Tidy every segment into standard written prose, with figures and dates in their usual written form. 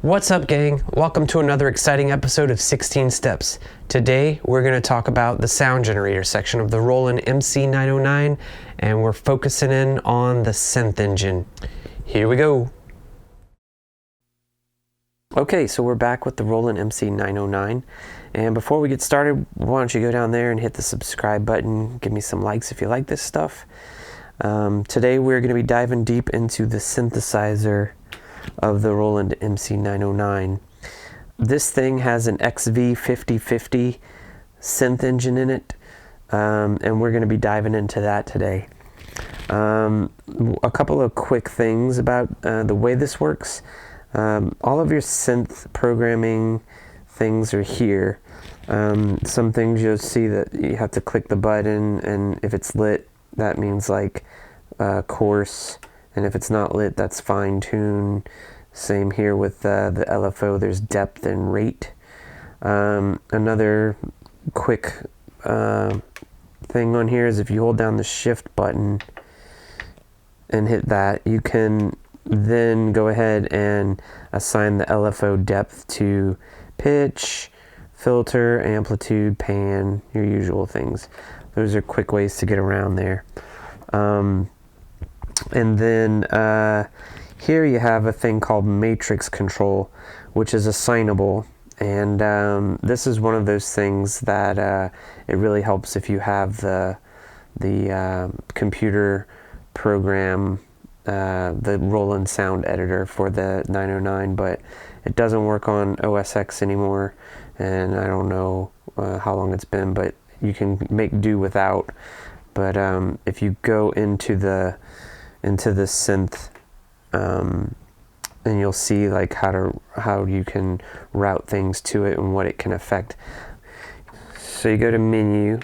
What's up, gang? Welcome to another exciting episode of 16 Steps. Today we're going to talk about the sound generator section of the Roland MC-909, and we're focusing in on the synth engine. Here we go. Okay, so we're back with the Roland MC-909, and before we get started, why don't you go down there and hit the subscribe button, give me some likes if you like this stuff. Today we're going to be diving deep into the synthesizer of the Roland MC-909. This thing has an XV5050 synth engine in it, and we're going to be diving into that today. A couple of quick things about the way this works. All of your synth programming things are here. Some things you'll see that you have to click the button, and if it's lit, that means like coarse, and if it's not lit, that's fine tune. Same here with the LFO, there's depth and rate. Another quick thing on here is if you hold down the shift button and hit that, you can then go ahead and assign the LFO depth to pitch, filter, amplitude, pan, your usual things. Those are quick ways to get around there. And then here you have a thing called matrix control, which is assignable, and this is one of those things that it really helps if you have the computer program, the Roland sound editor for the 909, but it doesn't work on OS X anymore, and I don't know how long it's been, but you can make do without. But if you go into the synth, and you'll see like how you can route things to it and what it can affect. So you go to menu,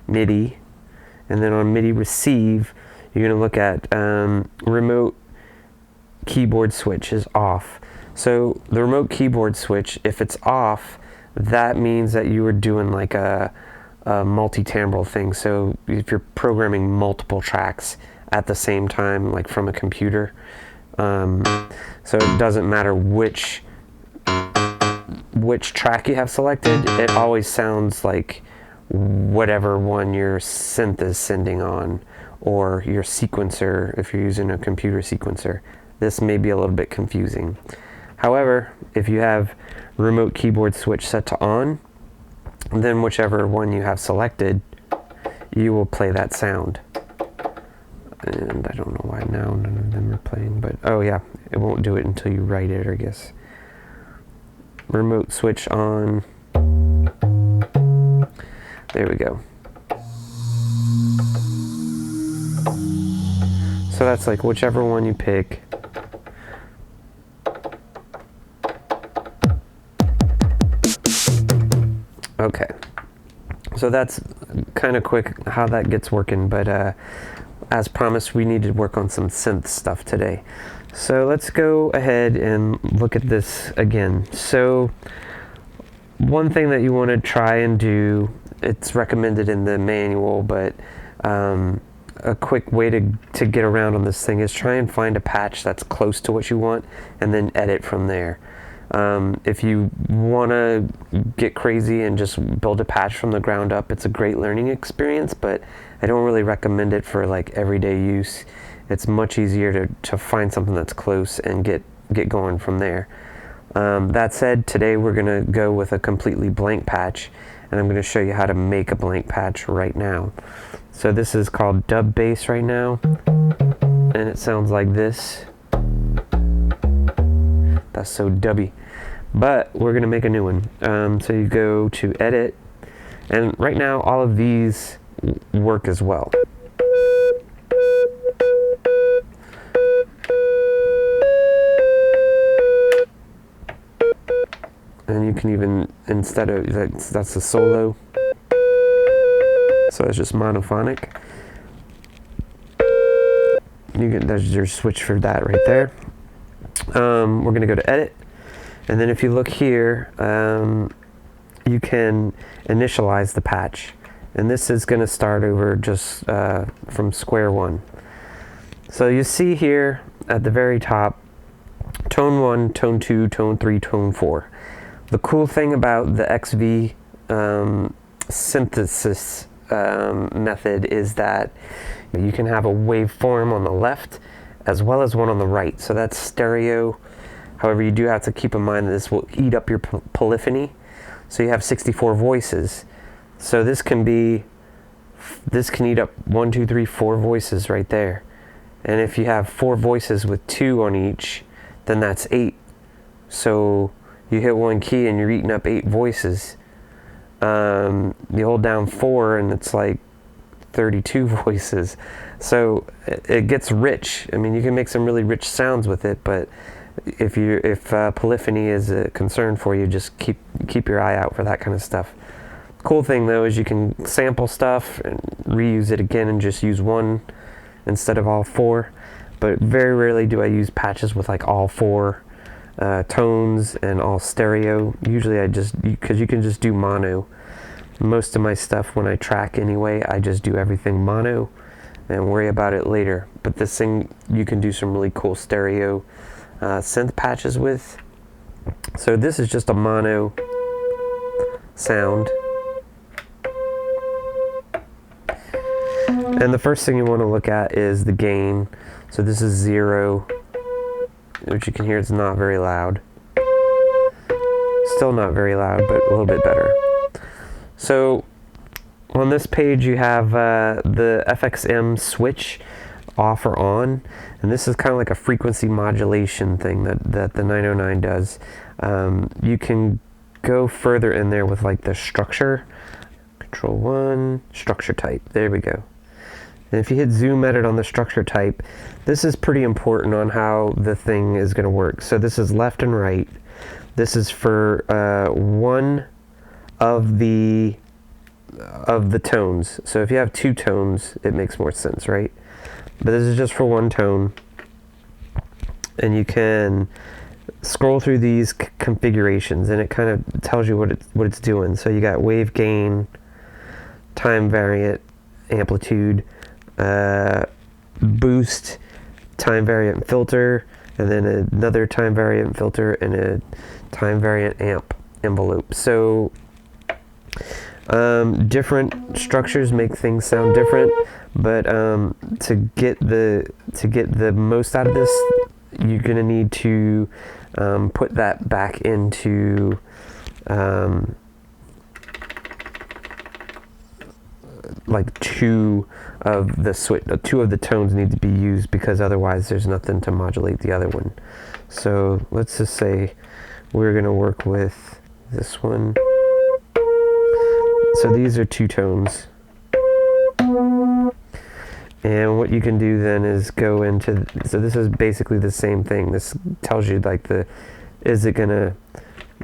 MIDI, and then on MIDI receive, you're going to look at remote keyboard switch is off. So the remote keyboard switch, if it's off, that means that you were doing like a multi-timbral thing. So if you're programming multiple tracks at the same time, like from a computer, so it doesn't matter which track you have selected, it always sounds like whatever one your synth is sending on, or your sequencer if you're using a computer sequencer. This may be a little bit confusing. However, if you have remote keyboard switch set to on, then whichever one you have selected, you will play that sound. And I don't know why now none of them are playing, but oh yeah, it won't do it until you write it, I guess. Remote switch on. There we go. So that's like whichever one you pick. Okay. So that's kind of quick how that gets working, but as promised, we need to work on some synth stuff today. So let's go ahead and look at this again. So one thing that you want to try and do, it's recommended in the manual, but a quick way to get around on this thing is try and find a patch that's close to what you want and then edit from there. If you want to get crazy and just build a patch from the ground up, it's a great learning experience, but I don't really recommend it for like everyday use. It's much easier to find something that's close and get going from there. That said, today we're going to go with a completely blank patch, and I'm going to show you how to make a blank patch right now. So this is called dub bass right now, and it sounds like this. That's so dubby. But we're going to make a new one. So you go to edit, and right now all of these work as well. And you can even, instead of, that's a solo. So it's just monophonic. There's your switch for that right there. We're going to go to edit, and then if you look here, you can initialize the patch, and this is going to start over just from square one. So you see here at the very top tone 1, tone 2, tone 3, tone 4. The cool thing about the XV synthesis method is that you can have a waveform on the left as well as one on the right. So that's stereo. However, you do have to keep in mind that this will eat up your polyphony. So you have 64 voices. So this can eat up 1, 2, 3, 4 voices right there. And if you have 4 voices with 2 on each, then that's 8. So you hit one key and you're eating up 8 voices. You hold down 4 and it's like 32 voices. So it gets rich. I mean, you can make some really rich sounds with it, but if polyphony is a concern for you, just keep your eye out for that kind of stuff. Cool thing though is you can sample stuff and reuse it again and just use one instead of all 4. But very rarely do I use patches with like all 4 tones and all stereo. Usually because you can just do mono. Most of my stuff when I track anyway, I just do everything mono and worry about it later. But this thing you can do some really cool stereo synth patches with. So this is just a mono sound. And the first thing you want to look at is the gain. So this is 0, which you can hear it's not very loud. Still not very loud, but a little bit better. So on this page you have the FXM switch off or on, and this is kind of like a frequency modulation thing that the 909 does. You can go further in there with like the structure. Control 1, structure type. There we go. And if you hit zoom edit on the structure type, this is pretty important on how the thing is going to work. So this is left and right. This is for one of the tones. So if you have 2 tones, it makes more sense, right? But this is just for 1 tone. And you can scroll through these configurations, and it kind of tells you what it's doing. So you got wave gain, time variant, amplitude, boost, time variant filter, and then another time variant filter and a time variant amp envelope. So different structures make things sound different, but to get the most out of this, you're gonna need to put that back into like 2 of the tones need to be used, because otherwise there's nothing to modulate the other one. So let's just say we're gonna work with this one. So these are 2 tones. And what you can do then is go into, so this is basically the same thing. This tells you like is it gonna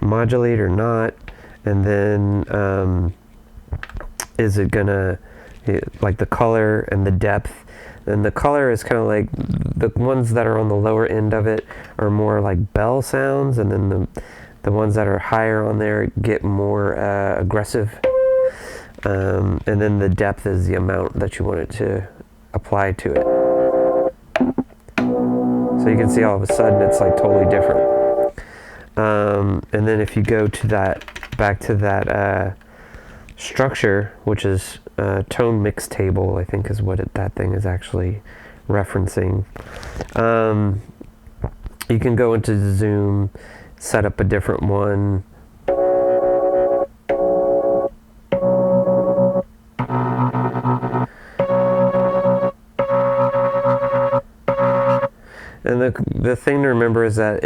modulate or not, and then is it gonna, like the color and the depth. And the color is kind of like, the ones that are on the lower end of it are more like bell sounds, and then the ones that are higher on there get more aggressive. And then the depth is the amount that you want it to apply to it. So you can see all of a sudden it's like totally different. And then if you go to back to that structure, which is tone mix table, I think is what that thing is actually referencing. You can go into Zoom, set up a different one. And the thing to remember is that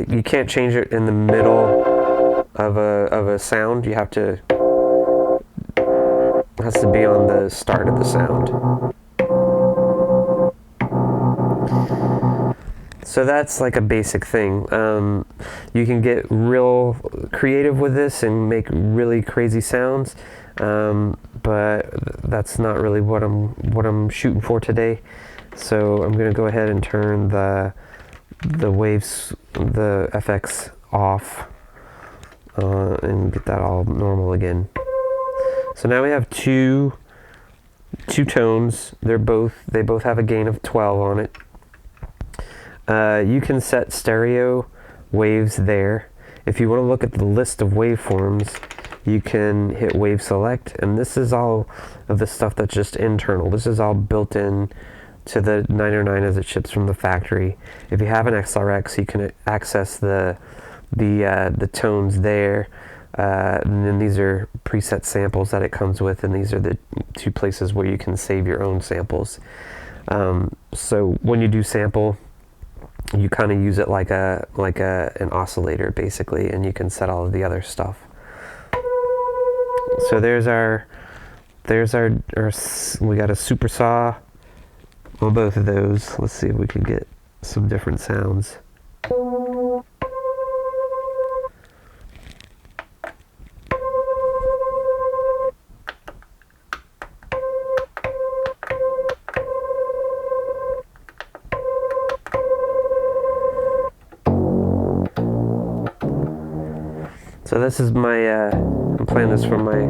you can't change it in the middle of a sound. You have to, it has to be on the start of the sound. So that's like a basic thing. You can get real creative with this and make really crazy sounds, but that's not really what I'm shooting for today. So I'm going to go ahead and turn the waves, the FX off, and get that all normal again. So now we have two tones. They both have a gain of 12 on it. You can set stereo waves there. If you want to look at the list of waveforms, you can hit wave select, and this is all of the stuff that's just internal. This is all built in to the 909 as it ships from the factory. If you have an XRX, you can access the tones there. And then these are preset samples that it comes with, and these are the two places where you can save your own samples. So when you do sample, you kind of use it like an oscillator basically, and you can set all of the other stuff. So there's our we got a super saw on both of those. Let's see if we can get some different sounds. So this is my, I'm playing this from my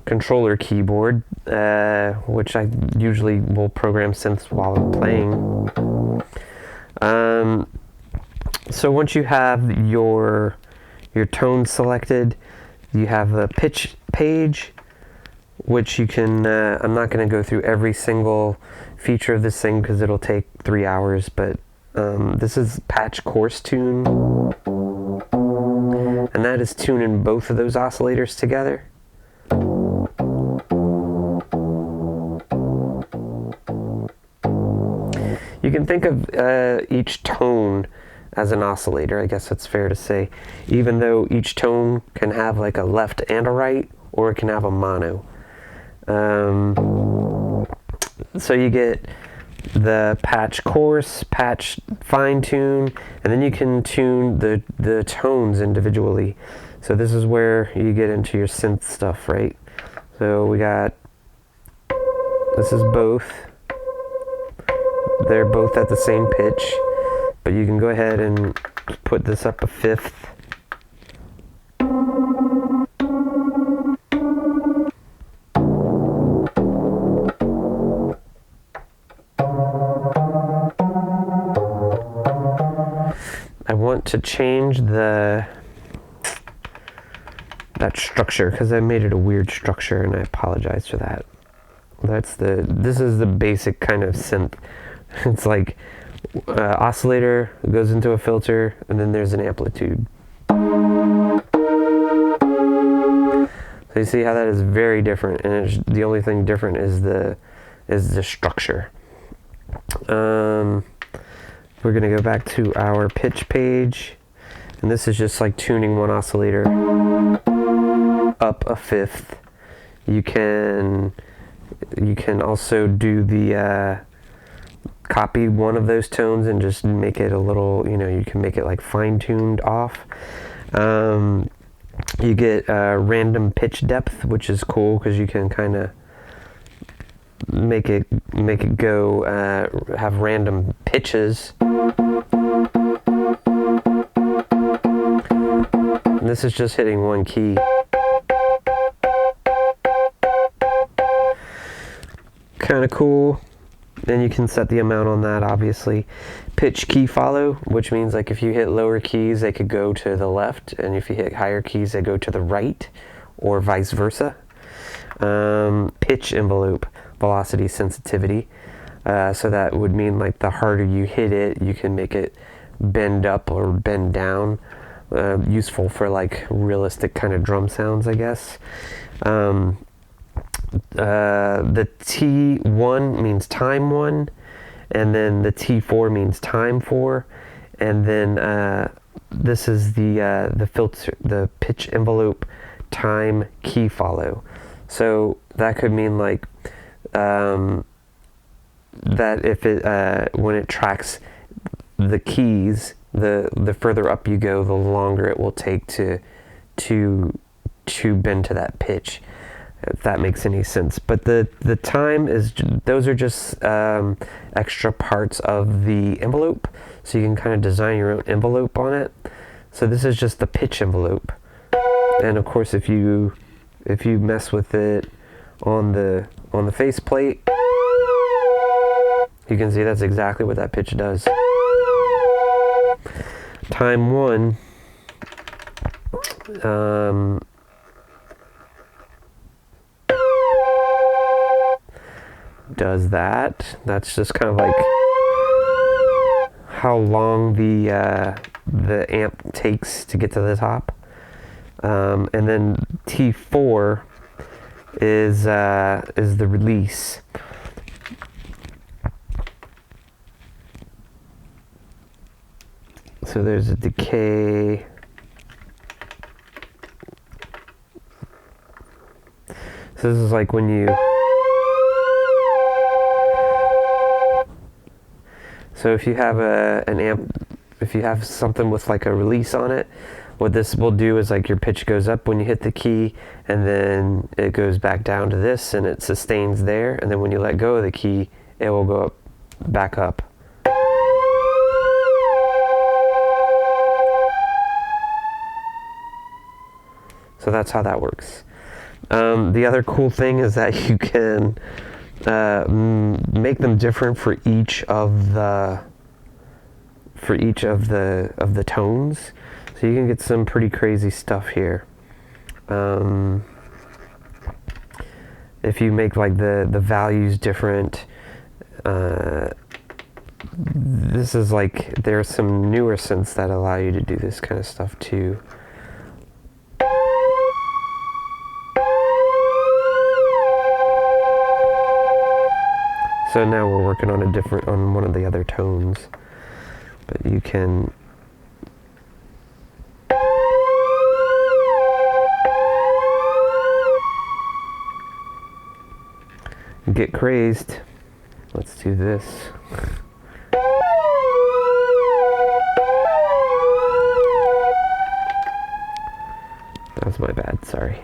controller keyboard, which I usually will program synths while I'm playing. So once you have your tone selected, you have the pitch page, which you can, I'm not going to go through every single feature of this thing because it'll take 3 hours, but this is patch coarse tune. And that is tuning both of those oscillators together. You can think of each tone as an oscillator, I guess that's fair to say, even though each tone can have like a left and a right, or it can have a mono. So you get the patch coarse, patch fine tune, and then you can tune the tones individually. So this is where you get into your synth stuff, right? So we got, this is both. They're both at the same pitch, but you can go ahead and put this up a fifth. I want to change that structure because I made it a weird structure, and I apologize for that. This is the basic kind of synth. It's like oscillator goes into a filter, and then there's an amplitude. So you see how that is very different, and the only thing different is the structure. We're going to go back to our pitch page, and this is just like tuning one oscillator up a fifth. You can also do the copy one of those tones and just make it a little, you can make it like fine-tuned off. You get random pitch depth, which is cool because you can kind of make it go have random pitches. And this is just hitting one key. Kind of cool. Then you can set the amount on that, obviously. Pitch key follow, which means like if you hit lower keys, they could go to the left, and if you hit higher keys, they go to the right, or vice versa. Pitch envelope, velocity sensitivity. So that would mean like the harder you hit it, you can make it bend up or bend down. Useful for like realistic kind of drum sounds, I guess. The T1 means time 1, and then the T4 means time 4, and then this is the filter, the pitch envelope time key follow. So that could mean like that if it when it tracks the keys, the further up you go, the longer it will take to bend to that pitch, if that makes any sense. But the time is, those are just extra parts of the envelope, so you can kind of design your own envelope on it. So this is just the pitch envelope, and of course if you mess with it on the faceplate, You can see that's exactly what that pitch does. Time 1, does that. That's just kind of like how long the amp takes to get to the top. And then T4 is the release. So there's a decay. So this is like when you. So if you have an amp, if you have something with like a release on it, what this will do is like your pitch goes up when you hit the key, and then it goes back down to this, and it sustains there, and then when you let go of the key, it will go up, back up. So that's how that works. The other cool thing is that you can make them different for each of the tones. So you can get some pretty crazy stuff here. If you make like the values different, this is like, there's some newer synths that allow you to do this kind of stuff too. So now we're working on on one of the other tones, but you can get crazed. Let's do this. That was my bad, sorry.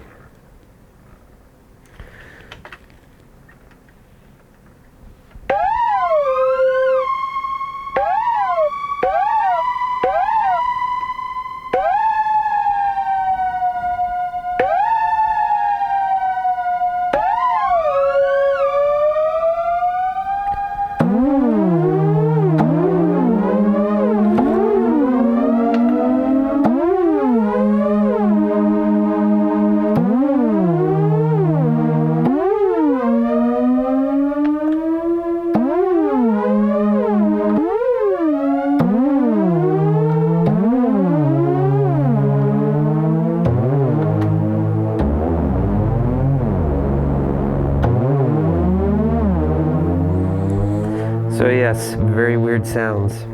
So yes, very weird sounds.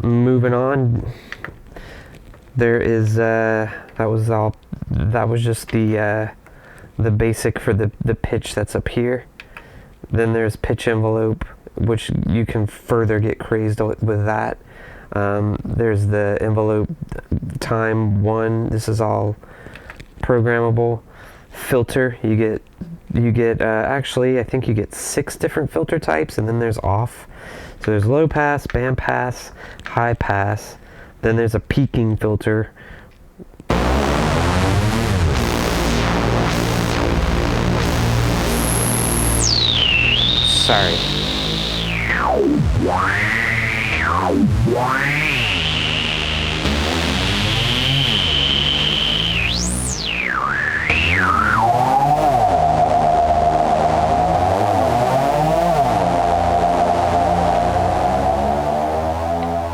Moving on, there is that was just the basic for the pitch that's up here. Then there's pitch envelope, which you can further get crazed with that. There's the envelope time 1. This is all programmable. Filter, you get actually, I think you get 6 different filter types, and then there's off. So there's low pass, band pass, high pass. Then there's a peaking filter. Sorry.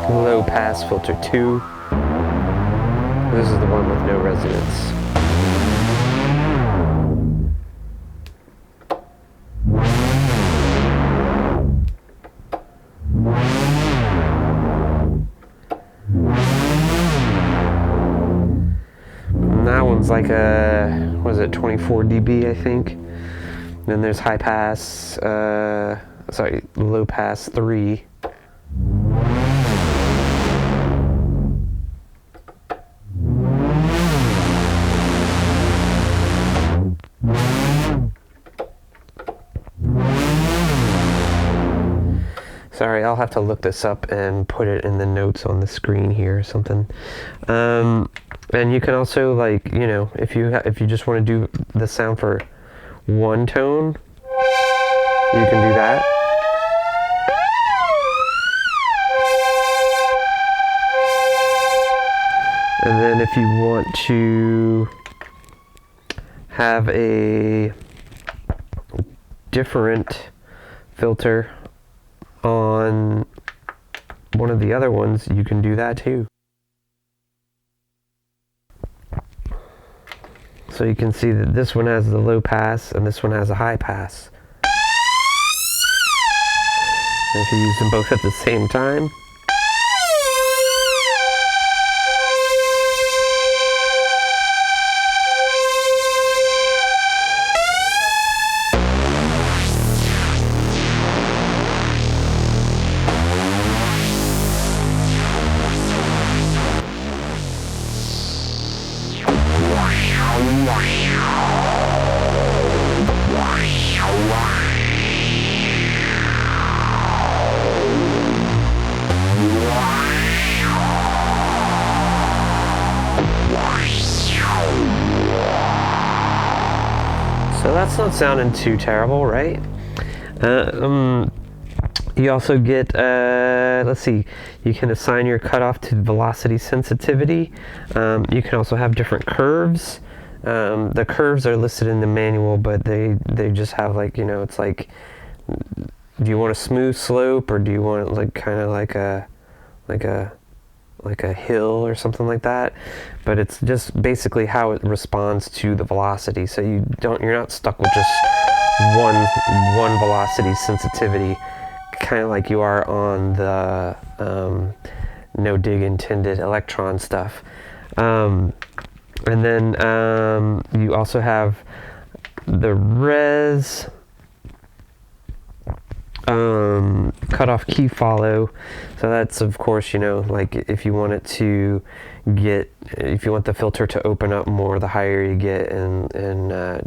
Low pass filter 2. This is the one with no resonance. And that one's like a, what is it, 24 dB, I think. Then there's high pass, low pass 3. Sorry, I'll have to look this up and put it in the notes on the screen here or something. And you can also, like, you know, if you just want to do the sound for one tone, you can do that. And then if you want to have a different filter on one of the other ones, you can do that too. So you can see that this one has the low pass and this one has a high pass. And if you use them both at the same time, so that's not sounding too terrible, right? You also get, let's see, you can assign your cutoff to velocity sensitivity. You can also have different curves. The curves are listed in the manual, but they just have, like, you know, it's like, do you want a smooth slope, or do you want like kind of like a hill or something like that? But it's just basically how it responds to the velocity. So you're not stuck with just one velocity sensitivity, kind of like you are on the no dig intended electron stuff. And then you also have the res cutoff key follow. So that's, of course, you know, like if you want it to if you want the filter to open up more the higher you get, and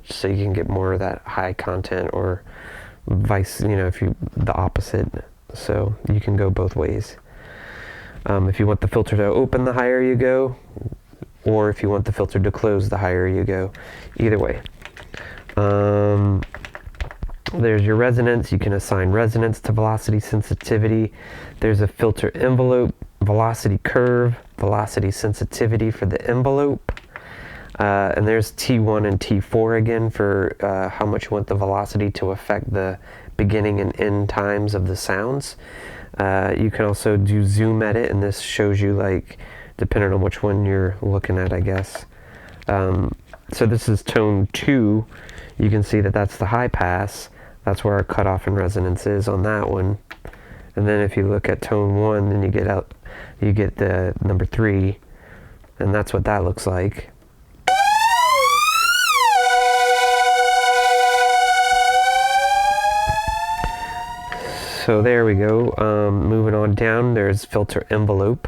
so you can get more of that high content, or vice, you know, the opposite. So you can go both ways. If you want the filter to open the higher you go, or if you want the filter to close the higher you go. Either way. There's your resonance. You can assign resonance to velocity sensitivity. There's a filter envelope, velocity curve, velocity sensitivity for the envelope. And there's T1 and T4 again for how much you want the velocity to affect the beginning and end times of the sounds. You can also do zoom edit, and this shows you, like, depending on which one you're looking at, I guess. So this is tone 2. You can see that that's the high pass. That's where our cutoff and resonance is on that one. And then if you look at tone 1, then you get the number 3, and that's what that looks like. So there we go. Moving on down, there's filter envelope.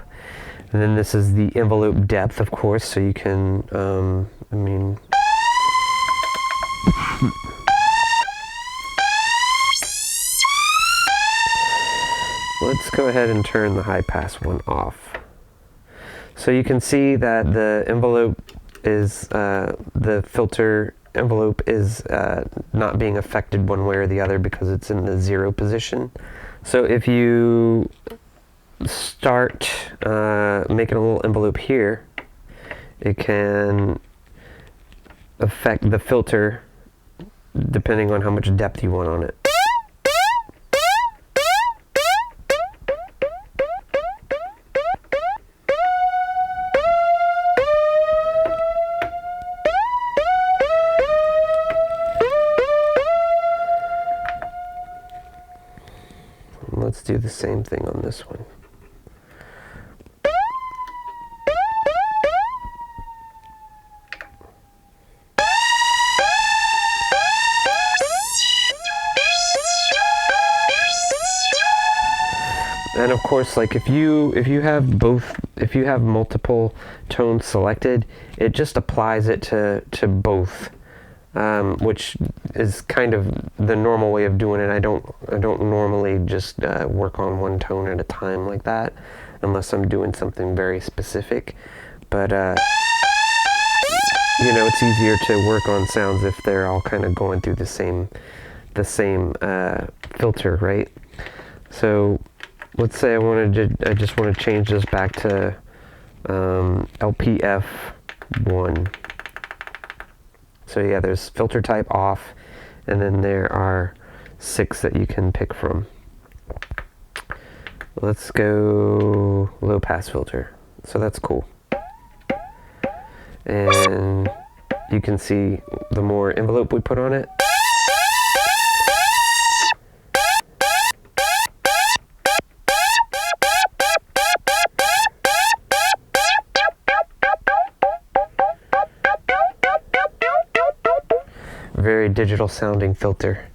And then this is the envelope depth, of course, so you can, let's go ahead and turn the high pass one off. So you can see that the envelope is, the filter envelope is not being affected one way or the other because it's in the 0 position. So if you start making a little envelope here, it can affect the filter depending on how much depth you want on it. Let's do the same thing on this one. And of course, like if you have multiple tones selected, it just applies it to both. Which is kind of the normal way of doing it. I don't normally just work on one tone at a time like that, unless I'm doing something very specific. But you know, it's easier to work on sounds if they're all kind of going through the same the same filter, right? So let's say I just want to change this back to LPF 1. So yeah, there's filter type off, and then there are 6 that you can pick from. Let's go low pass filter. So that's cool. And you can see the more envelope we put on it, very digital sounding filter.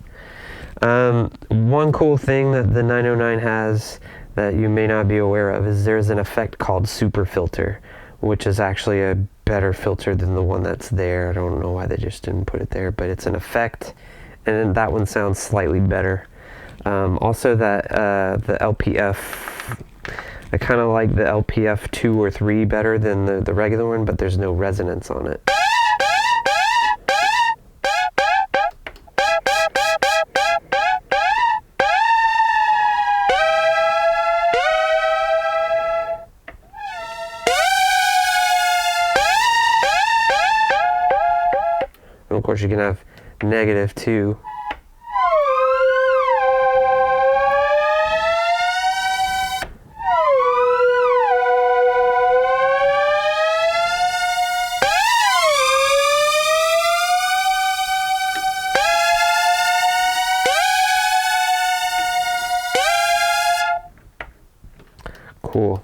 One cool thing that the 909 has that you may not be aware of is there's an effect called super filter, which is actually a better filter than the one that's there. I don't know why they just didn't put it there, but it's an effect, and that one sounds slightly better. Also that the LPF, I kind of like the LPF 2 or 3 better than the regular one, but there's no resonance on it. And of course you can have negative too. Cool.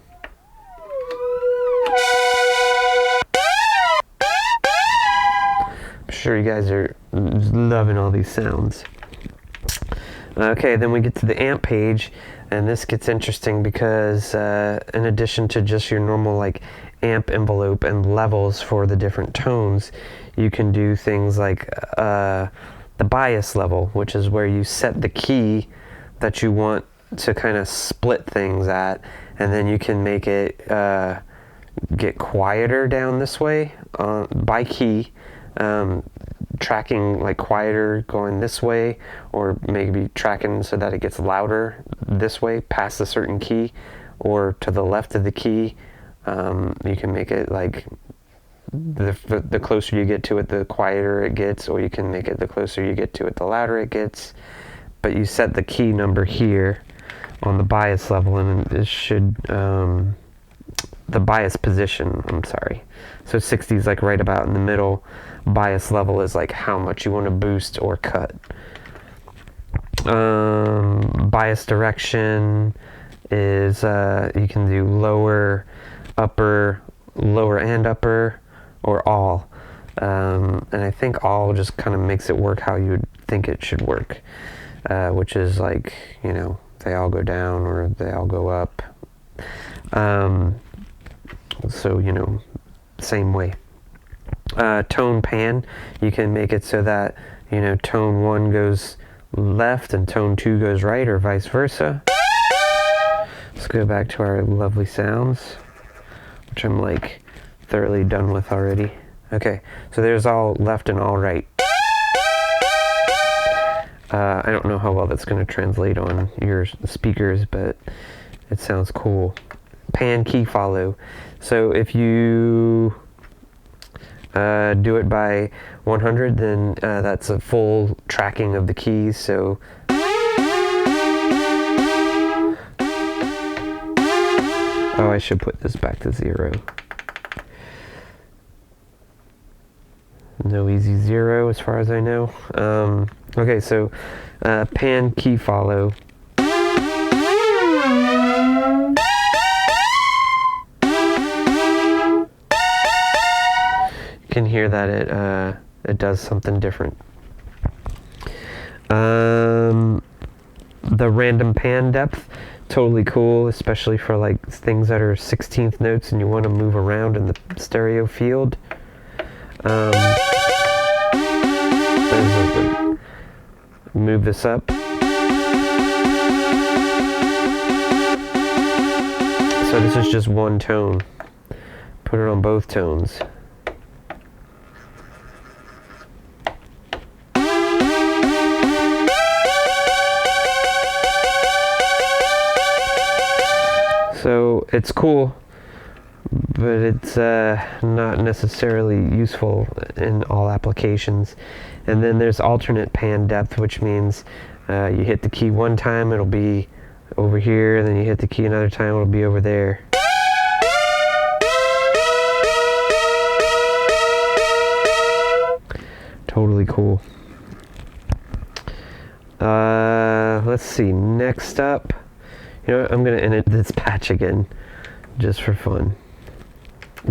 I'm sure you guys are loving all these sounds. Okay, then we get to the amp page, and this gets interesting because in addition to just your normal like amp envelope and levels for the different tones, you can do things like the bias level, which is where you set the key that you want to kind of split things at, and then you can make it get quieter down this way by key, tracking like quieter going this way, or maybe tracking so that it gets louder this way past a certain key, or to the left of the key. You can make it like the closer you get to it, the quieter it gets, or you can make it the closer you get to it, the louder it gets. But you set the key number here on the bias level, and it should the bias position, I'm sorry. So 60 is like right about in the middle. Bias level is like how much you want to boost or cut. Bias direction is you can do lower, upper, lower and upper, or all. And I think all just kind of makes it work how you would think it should work, which is like, you know, they all go down or they all go up. So, you know, same way. Tone pan, you can make it so that, you know, tone 1 goes left and tone 2 goes right, or vice versa. Let's go back to our lovely sounds, which I'm like thoroughly done with already. Okay, so there's all left and all right. I don't know how well that's going to translate on your speakers, but it sounds cool. Pan key follow. So if you do it by 100, then that's a full tracking of the keys. So oh, I should put this back to 0. No easy 0 as far as I know. Okay, so pan key follow. You can hear that it does something different. The random pan depth, totally cool, especially for like things that are 16th notes and you want to move around in the stereo field. Move this up. So this is just one tone. Put it on both tones. So it's cool, but it's not necessarily useful in all applications. And then there's alternate pan depth, which means you hit the key one time, it'll be over here, and then you hit the key another time, it'll be over there. Totally cool. Let's see, next up, you know what, I'm gonna edit this patch again, just for fun,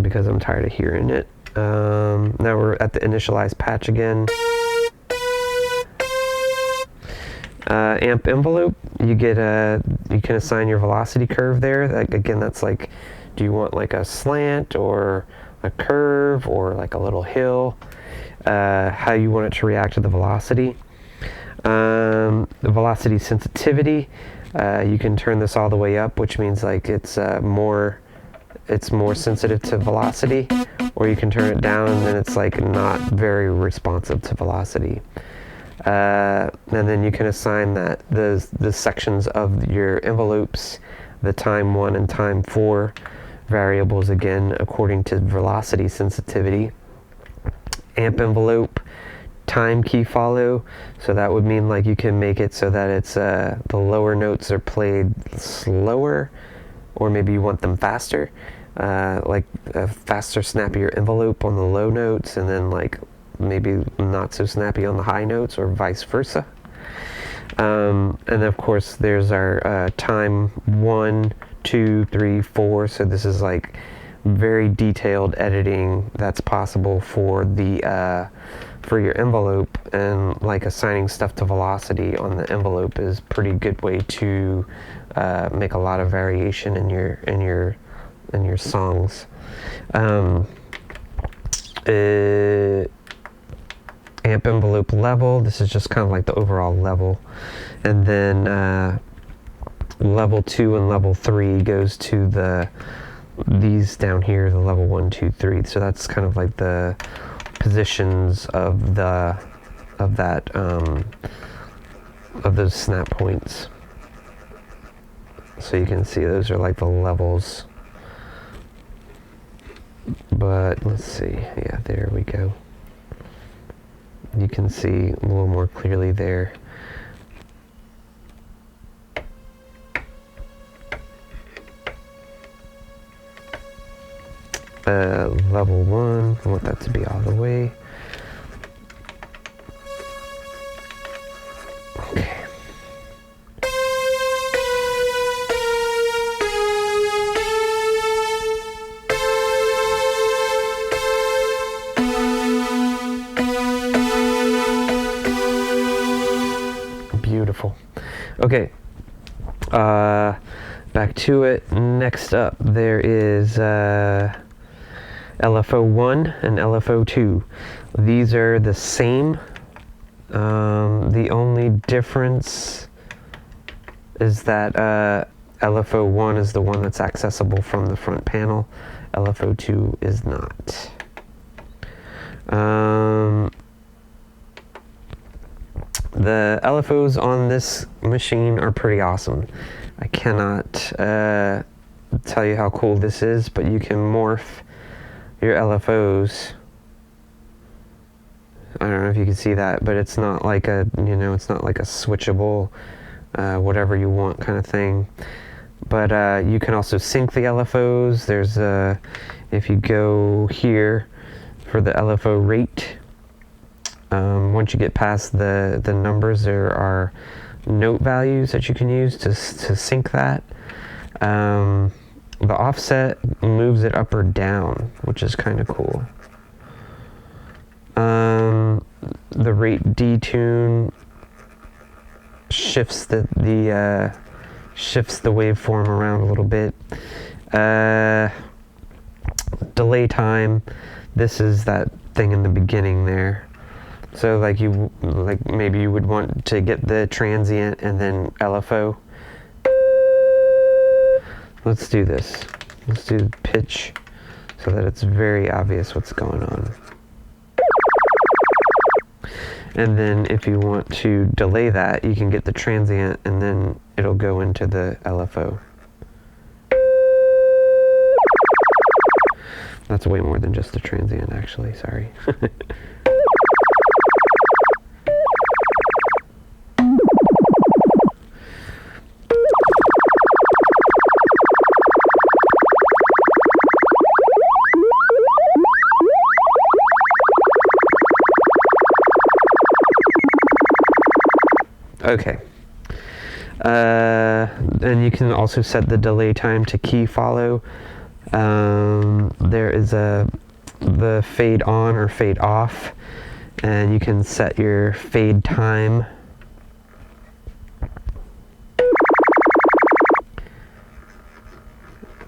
because I'm tired of hearing it. Now we're at the initialize patch again. Amp envelope, you get you can assign your velocity curve there. Again, that's like, do you want like a slant or a curve or like a little hill? How you want it to react to the velocity. The velocity sensitivity, you can turn this all the way up, which means like it's more sensitive to velocity, or you can turn it down and then it's like not very responsive to velocity. And then you can assign that the sections of your envelopes, the time 1 and time 4 variables, again according to velocity sensitivity. Amp envelope, time key follow, so that would mean like you can make it so that it's the lower notes are played slower, or maybe you want them faster, like a faster, snappier envelope on the low notes, and then like maybe not so snappy on the high notes, or vice versa. And then of course there's our time 1, 2, 3, 4. So this is like very detailed editing that's possible for the for your envelope, and like assigning stuff to velocity on the envelope is pretty good way to make a lot of variation in your songs. Amp envelope level, this is just kind of like the overall level, and then level 2 and level 3 goes to these down here, the level 1, 2, 3. So that's kind of like the positions of those snap points. So you can see those are like the levels. But let's see, yeah, there we go. You can see a little more clearly there. Level 1, I want that to be all the way. Okay. Beautiful. Okay. Back to it. Next up, there is LFO1 and LFO2. These are the same. The only difference is that LFO1 is the one that's accessible from the front panel. LFO2 is not. The LFOs on this machine are pretty awesome. I cannot tell you how cool this is, but you can morph your LFOs. I don't know if you can see that, but it's not like a, it's not like a switchable, whatever you want kind of thing. But you can also sync the LFOs. There's if you go here for the LFO rate, once you get past the numbers, there are note values that you can use to sync that. The offset moves it up or down, which is kind of cool. The rate detune shifts the waveform around a little bit. Delay time, this is that thing in the beginning there. So maybe you would want to get the transient and then LFO. Let's do this. Let's do pitch so that it's very obvious what's going on. And then if you want to delay that, you can get the transient and then it'll go into the LFO. That's way more than just a transient, actually, sorry. Okay. And you can also set the delay time to key follow. There is the fade on or fade off, and you can set your fade time.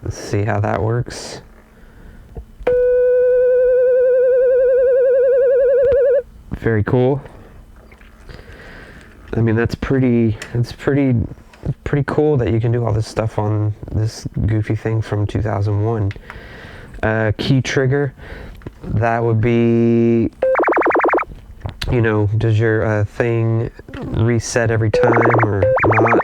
Let's see how that works. Very cool. I mean, it's pretty cool that you can do all this stuff on this goofy thing from 2001. Key trigger, that would be, you know, does your thing reset every time or not?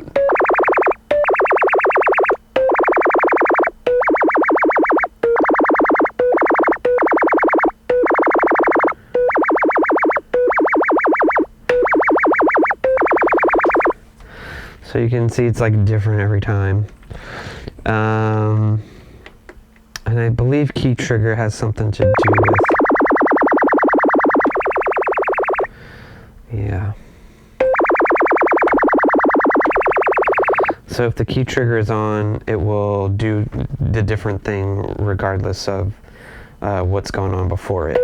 So you can see it's like different every time. And I believe key trigger has something to do with, yeah. So if the key trigger is on, it will do the different thing regardless of what's going on before it.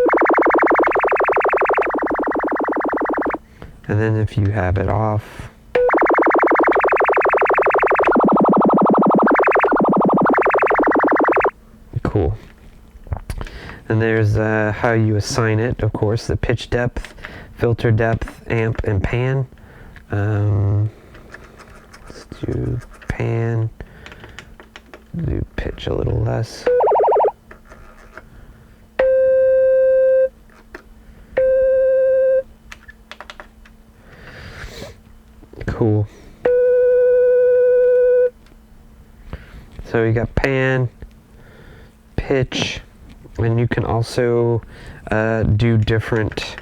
And then if you have it off, cool. And there's how you assign it, of course, the pitch depth, filter depth, amp, and pan. Let's do pan, do pitch a little less. Cool. So you got pan, pitch, and you can also do different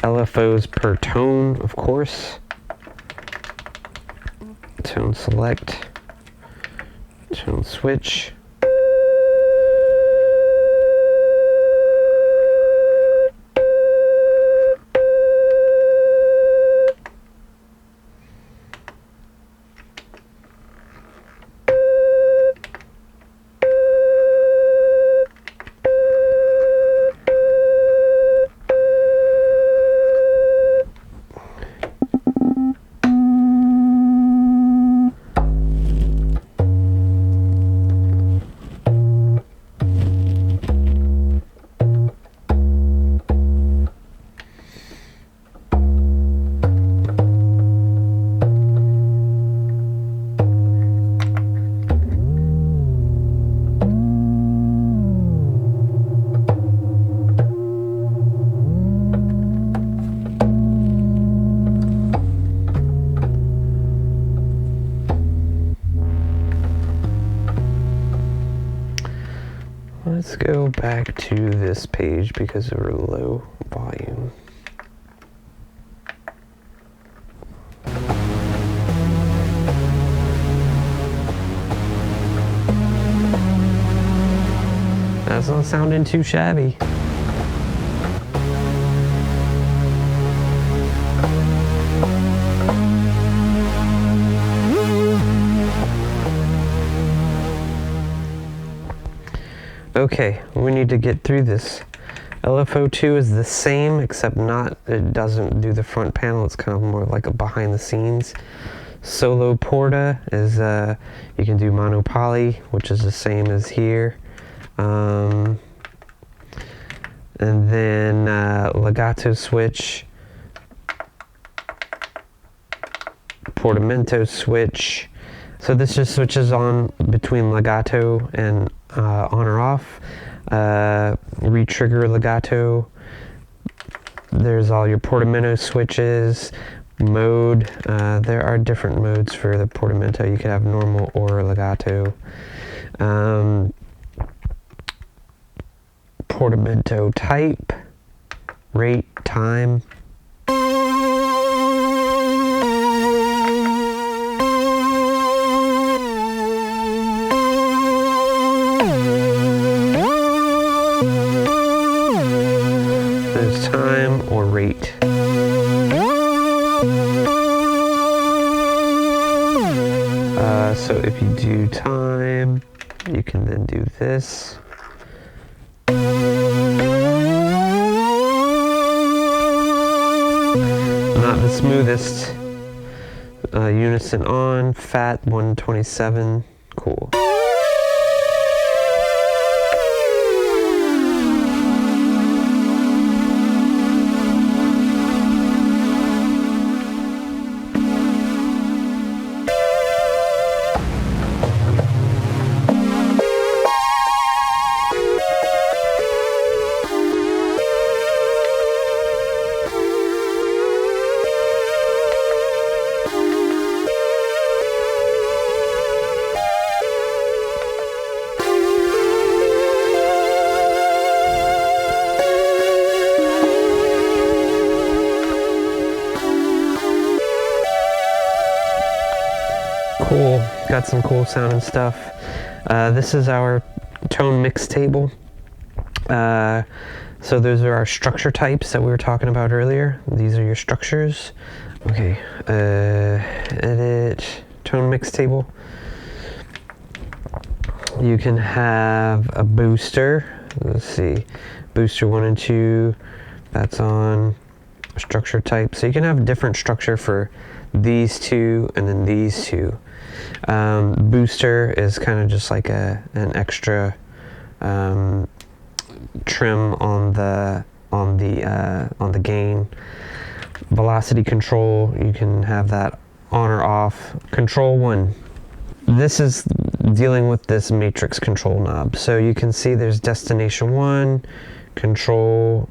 LFOs per tone, of course. Tone select, tone switch. Let's go back to this page because we're low volume. That's not sounding too shabby. Okay, we need to get through this. LFO2 is the same, except it doesn't do the front panel. It's kind of more like a behind the scenes. Solo Porta is, you can do mono poly, which is the same as here. And then legato switch, Portamento switch. So this just switches on between legato and on or off. Re-trigger legato. There's all your Portamento switches. Mode. There are different modes for the Portamento. You could have normal or legato. Portamento type, rate, time. There's time or rate. So if you do time, you can then do this. Not the smoothest. Unison on, fat 127, cool. Cool, got some cool sounding stuff. This is our tone mix table. So those are our structure types that we were talking about earlier. These are your structures. Okay, edit, tone mix table. You can have a booster. Let's see, booster 1 and 2, that's on structure type. So you can have different structure for these two and then these two. Booster is kind of just like an extra trim on the gain. Velocity control, you can have that on or off. Control 1. This is dealing with this matrix control knob. So you can see there's destination 1, control.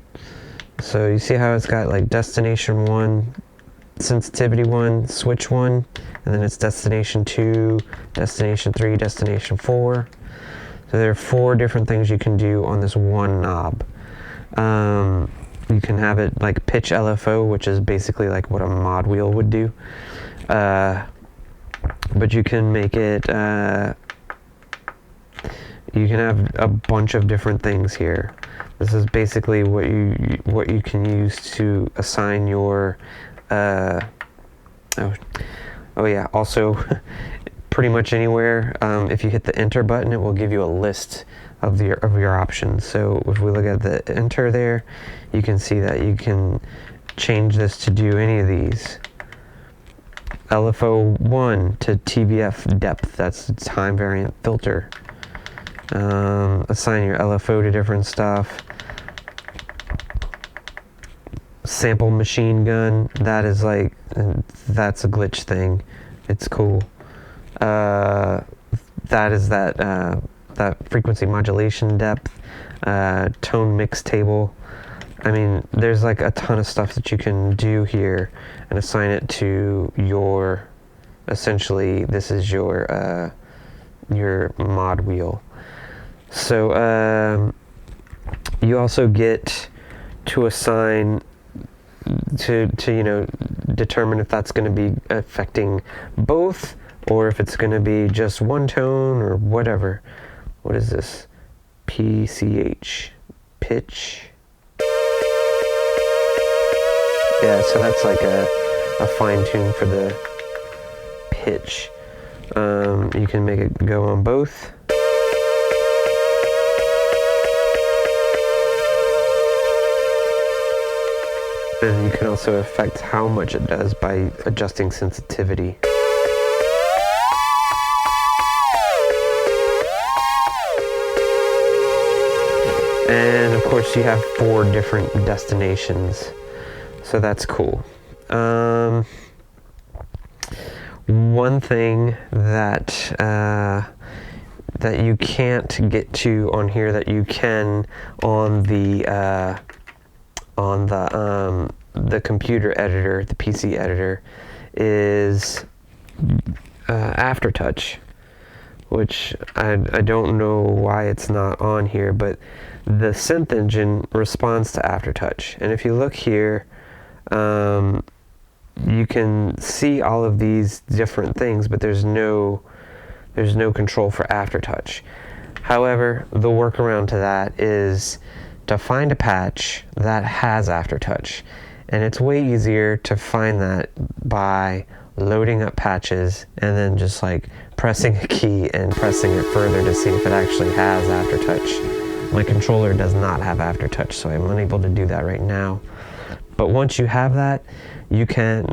So you see how it's got like destination 1, sensitivity 1, switch 1, and then it's destination 2, destination 3, destination 4. So there are 4 different things you can do on this one knob. You can have it like pitch LFO, which is basically like what a mod wheel would do. But you can make it, you can have a bunch of different things here. This is basically what you can use to assign your, oh yeah, also pretty much anywhere, if you hit the enter button, it will give you a list of your options. So if we look at the enter there, you can see that you can change this to do any of these. LFO 1 to TVF depth, that's time variant filter. Assign your LFO to different stuff. Sample machine gun, that is like, that's a glitch thing. It's cool. That is that frequency modulation depth, tone mix table. I mean, there's like a ton of stuff that you can do here and assign it to your, essentially, this is your mod wheel. So you also get to assign to you know, determine if that's going to be affecting both or if it's going to be just one tone or whatever. What is this? PCH, pitch. Yeah, so that's like a fine tune for the pitch. You can make it go on both. And you can also affect how much it does by adjusting sensitivity. And of course you have 4 different destinations. So that's cool. One thing that that you can't get to on here that you can on the computer editor, the PC editor, is Aftertouch, which I don't know why it's not on here, but the Synth engine responds to aftertouch. And if you look here, you can see all of these different things, but there's no control for aftertouch. However, the workaround to that is to find a patch that has aftertouch. And it's way easier to find that by loading up patches and then just like pressing a key and pressing it further to see if it actually has aftertouch. My controller does not have aftertouch, so I'm unable to do that right now. But once you have that, you can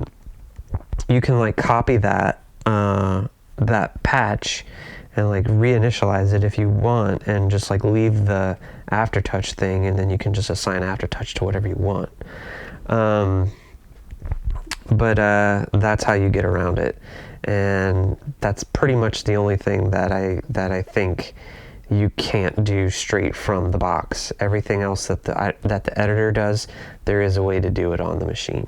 like copy that that patch and like reinitialize it if you want, and just like leave the aftertouch thing, and then you can just assign aftertouch to whatever you want. But that's how you get around it, and that's pretty much the only thing that I think you can't do straight from the box. Everything else that the editor does, there is a way to do it on the machine.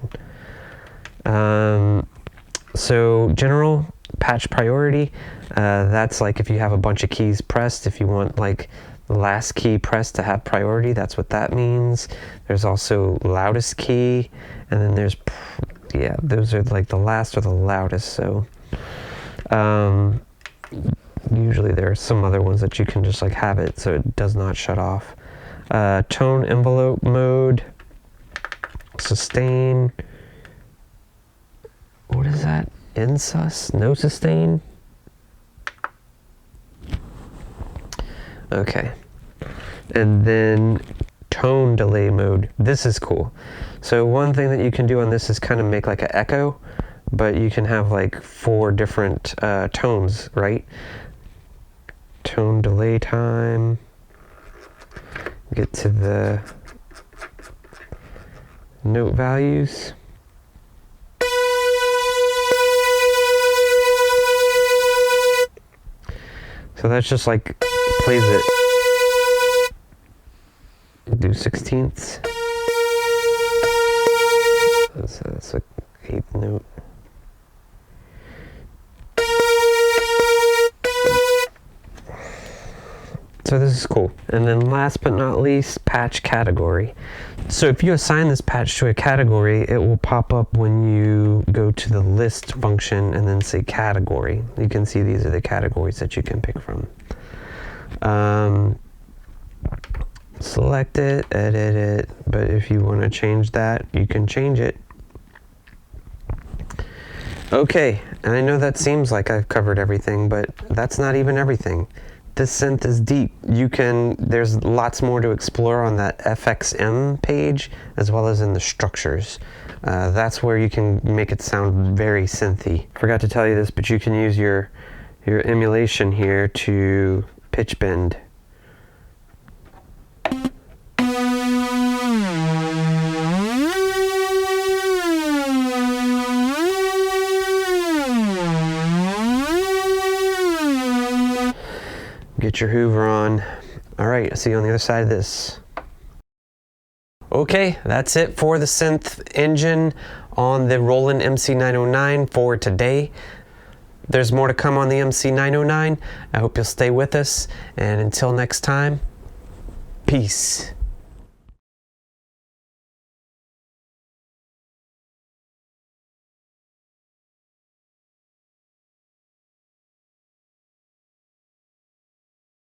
So general patch priority, that's like if you have a bunch of keys pressed, if you want like the last key pressed to have priority, that's what that means. There's also loudest key, and then there's, yeah, those are like the last or the loudest. So usually there are some other ones that you can just like have it so it does not shut off. Tone envelope mode, sustain, what is that? Insus? No sustain? Okay. And then tone delay mode. This is cool. So one thing that you can do on this is kind of make like an echo, but you can have like 4 different tones, right? Tone delay time. Get to the note values. So that's just like plays it. Do 16ths. That's like 8th note. So this is cool. And then last but not least, patch category. So if you assign this patch to a category, it will pop up when you go to the list function and then say category. You can see these are the categories that you can pick from. Select it, edit it, but if you want to change that, you can change it. Okay, and I know that seems like I've covered everything, but that's not even everything. This synth is deep. There's lots more to explore on that FXM page, as well as in the structures. That's where you can make it sound very synthy. Forgot to tell you this, but you can use your emulation here to pitch bend. Get your Hoover on. All right, see you on the other side of this. Okay, that's it for the synth engine on the Roland MC-909 for today. There's more to come on the MC-909. I hope you'll stay with us, and until next time, peace.